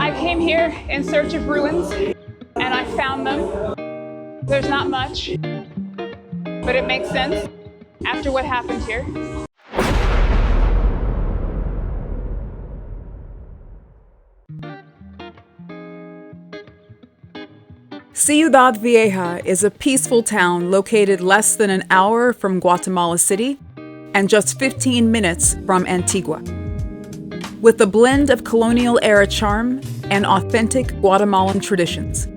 I came here in search of ruins, and I found them. There's not much, but it makes sense after what happened here. Ciudad Vieja is a peaceful town located less than an hour from Guatemala City and just 15 minutes from Antigua. With a blend of colonial-era charm and authentic Guatemalan traditions,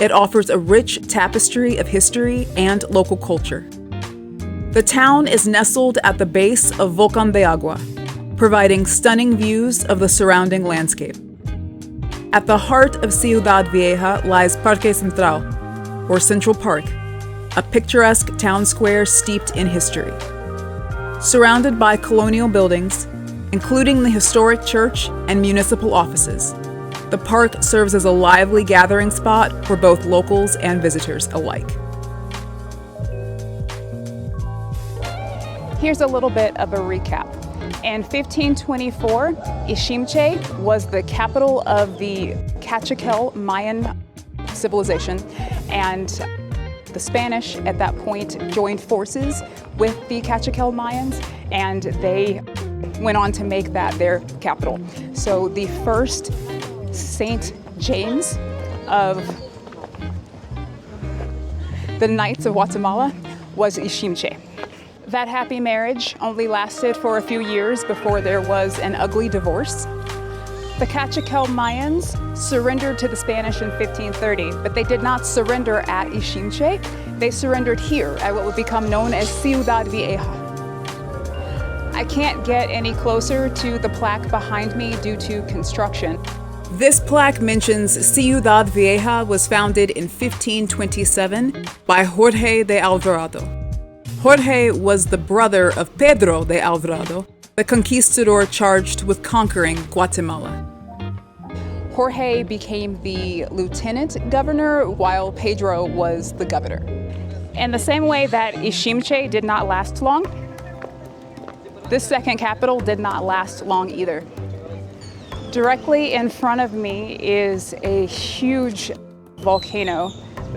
it offers a rich tapestry of history and local culture. The town is nestled at the base of Volcán de Agua, providing stunning views of the surrounding landscape. At the heart of Ciudad Vieja lies Parque Central, or Central Park, a picturesque town square steeped in history. Surrounded by colonial buildings, including the historic church and municipal offices, the park serves as a lively gathering spot for both locals and visitors alike. Here's a little bit of a recap. In 1524, Iximché was the capital of the Cachiquel Mayan civilization, and the Spanish at that point joined forces with the Cachiquel Mayans, and they went on to make that their capital. So the first Saint James of the Knights of Guatemala was Iximché. That happy marriage only lasted for a few years before there was an ugly divorce. The Cachiquel Mayans surrendered to the Spanish in 1530, but they did not surrender at Iximché. They surrendered here at what would become known as Ciudad Vieja. I can't get any closer to the plaque behind me due to construction. This plaque mentions Ciudad Vieja was founded in 1527 by Jorge de Alvarado. Jorge was the brother of Pedro de Alvarado, the conquistador charged with conquering Guatemala. Jorge became the lieutenant governor while Pedro was the governor. In the same way that Iximché did not last long, this second capital did not last long either. Directly in front of me is a huge volcano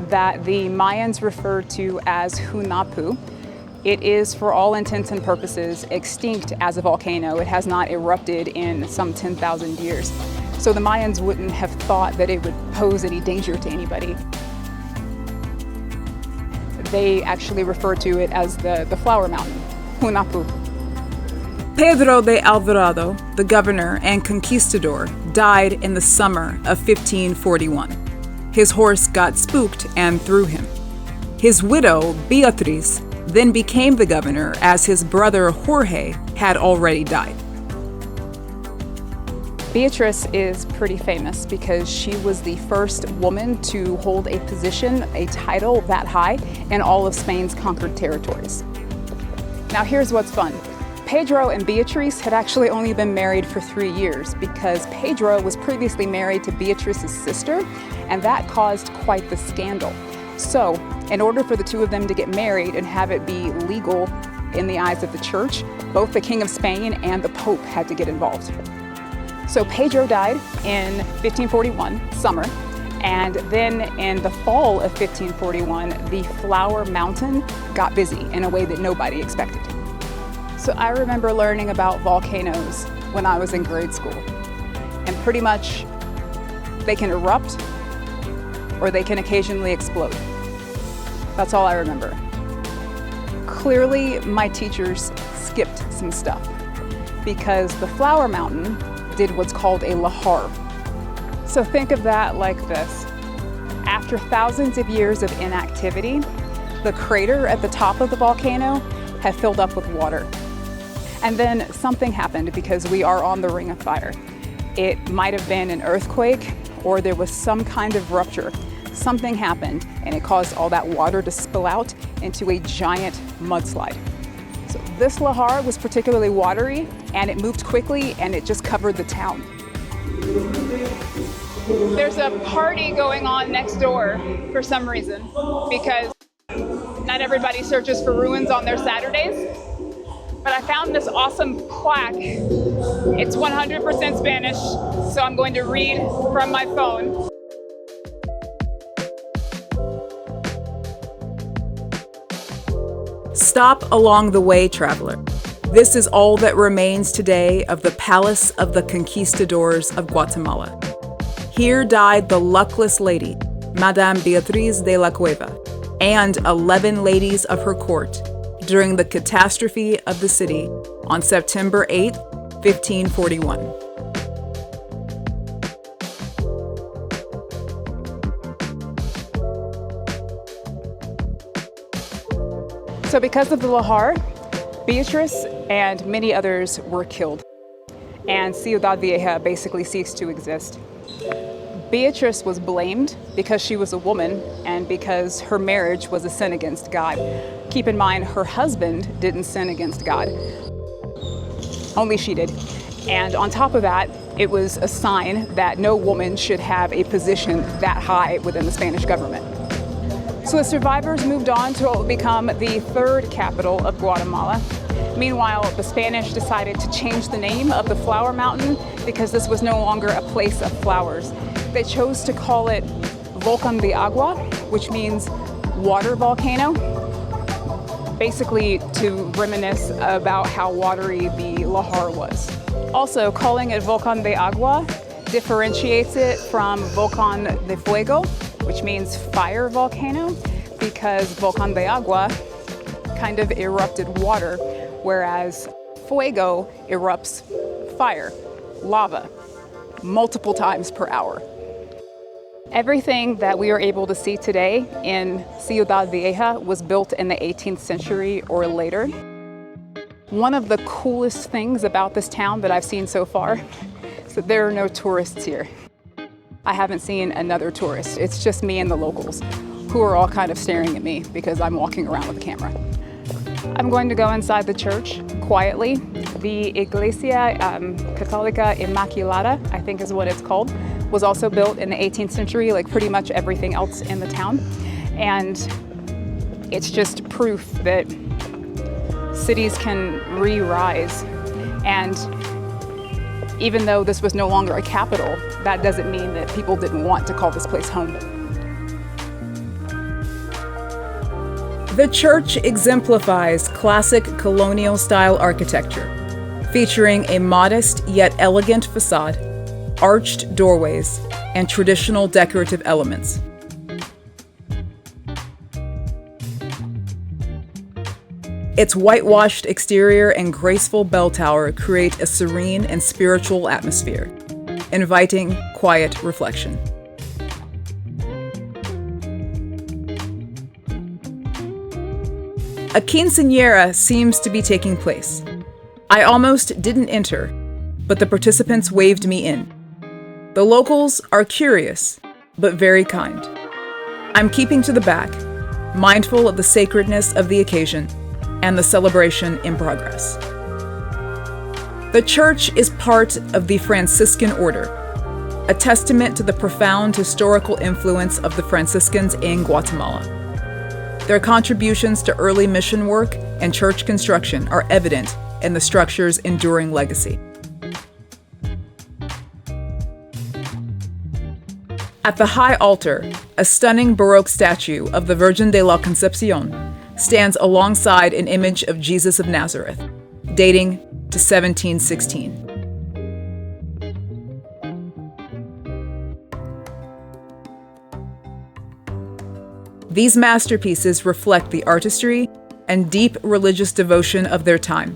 that the Mayans referred to as Hunahpu. It is, for all intents and purposes, extinct as a volcano. It has not erupted in some 10,000 years. So the Mayans wouldn't have thought that it would pose any danger to anybody. They actually refer to it as the flower mountain, Hunahpu. Pedro de Alvarado, the governor and conquistador, died in the summer of 1541. His horse got spooked and threw him. His widow, Beatriz, then became the governor as his brother Jorge had already died. Beatriz is pretty famous because she was the first woman to hold a position, a title that high in all of Spain's conquered territories. Now here's what's fun. Pedro and Beatriz had actually only been married for 3 years because Pedro was previously married to Beatriz's sister, and that caused quite the scandal. So, in order for the two of them to get married and have it be legal in the eyes of the church, both the King of Spain and the Pope had to get involved. So Pedro died in 1541, summer, and then in the fall of 1541, the Flower Mountain got busy in a way that nobody expected. So I remember learning about volcanoes when I was in grade school, and pretty much they can erupt or they can occasionally explode. That's all I remember. Clearly, my teachers skipped some stuff because the Flower Mountain did what's called a Lahar. So think of that like this. After thousands of years of inactivity, the crater at the top of the volcano had filled up with water. And then something happened because we are on the Ring of Fire. It might have been an earthquake or there was some kind of rupture. Something happened and it caused all that water to spill out into a giant mudslide. So this Lahar was particularly watery and it moved quickly and it just covered the town. There's a party going on next door for some reason because not everybody searches for ruins on their Saturdays. But I found this awesome plaque. It's 100% Spanish, So I'm going to read from my phone. Stop along the way, traveler. This is all that remains today of the Palace of the Conquistadors of Guatemala. Here died the luckless lady, Madame Beatriz de la Cueva, and 11 ladies of her court during the catastrophe of the city on September 8, 1541. So because of the Lahar, Beatriz and many others were killed, and Ciudad Vieja basically ceased to exist. Beatriz was blamed because she was a woman and because her marriage was a sin against God. Keep in mind, her husband didn't sin against God. Only she did. And on top of that, it was a sign that no woman should have a position that high within the Spanish government. So the survivors moved on to what would become the third capital of Guatemala. Meanwhile, the Spanish decided to change the name of the flower mountain because this was no longer a place of flowers. They chose to call it Volcán de Agua, which means water volcano, basically to reminisce about how watery the Lahar was. Also, calling it Volcán de Agua differentiates it from Volcán de Fuego, which means fire volcano, because Volcán de Agua kind of erupted water, whereas Fuego erupts fire, lava, multiple times per hour. Everything that we are able to see today in Ciudad Vieja was built in the 18th century or later. One of the coolest things about this town that I've seen so far is that there are no tourists here. I haven't seen another tourist. It's just me and the locals, who are all kind of staring at me because I'm walking around with a camera. I'm going to go inside the church quietly. The Iglesia Católica Inmaculada, I think is what it's called, was also built in the 18th century, like pretty much everything else in the town. And it's just proof that cities can re-rise. And even though this was no longer a capital, that doesn't mean that people didn't want to call this place home. The church exemplifies classic colonial style architecture, featuring a modest yet elegant facade, arched doorways, and traditional decorative elements. Its whitewashed exterior and graceful bell tower create a serene and spiritual atmosphere, inviting quiet reflection. A quinceañera seems to be taking place. I almost didn't enter, but the participants waved me in. The locals are curious, but very kind. I'm keeping to the back, mindful of the sacredness of the occasion and the celebration in progress. The church is part of the Franciscan order, a testament to the profound historical influence of the Franciscans in Guatemala. Their contributions to early mission work and church construction are evident in the structure's enduring legacy. At the high altar, a stunning Baroque statue of the Virgin de la Concepción stands alongside an image of Jesus of Nazareth, dating to 1716. These masterpieces reflect the artistry and deep religious devotion of their time,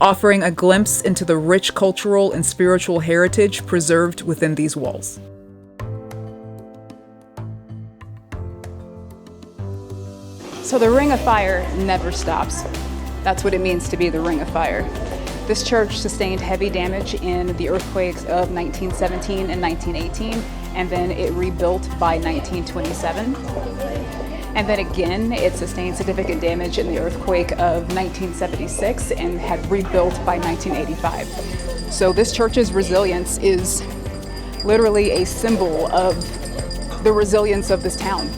offering a glimpse into the rich cultural and spiritual heritage preserved within these walls. So the Ring of Fire never stops. That's what it means to be the Ring of Fire. This church sustained heavy damage in the earthquakes of 1917 and 1918, and then it rebuilt by 1927. And then again, it sustained significant damage in the earthquake of 1976 and had rebuilt by 1985. So this church's resilience is literally a symbol of the resilience of this town.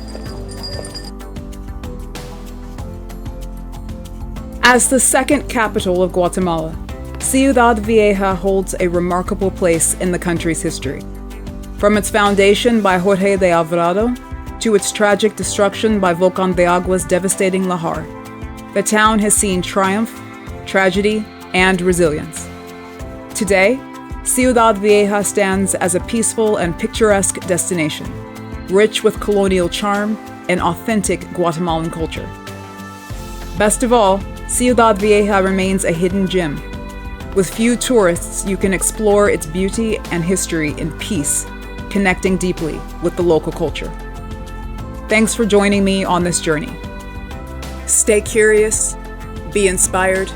As the second capital of Guatemala, Ciudad Vieja holds a remarkable place in the country's history. From its foundation by Jorge de Alvarado to its tragic destruction by Volcán de Agua's devastating Lahar, the town has seen triumph, tragedy, and resilience. Today, Ciudad Vieja stands as a peaceful and picturesque destination, rich with colonial charm and authentic Guatemalan culture. Best of all, Ciudad Vieja remains a hidden gem. With few tourists, you can explore its beauty and history in peace, connecting deeply with the local culture. Thanks for joining me on this journey. Stay curious, be inspired,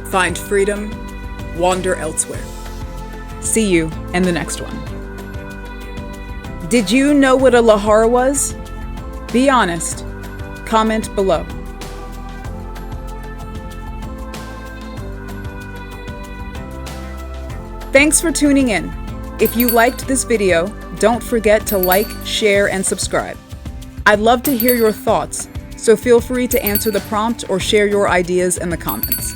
find freedom, wander elsewhere. See you in the next one. Did you know what a Lahar was? Be honest. Comment below. Thanks for tuning in. If you liked this video, don't forget to like, share, and subscribe. I'd love to hear your thoughts, so feel free to answer the prompt or share your ideas in the comments.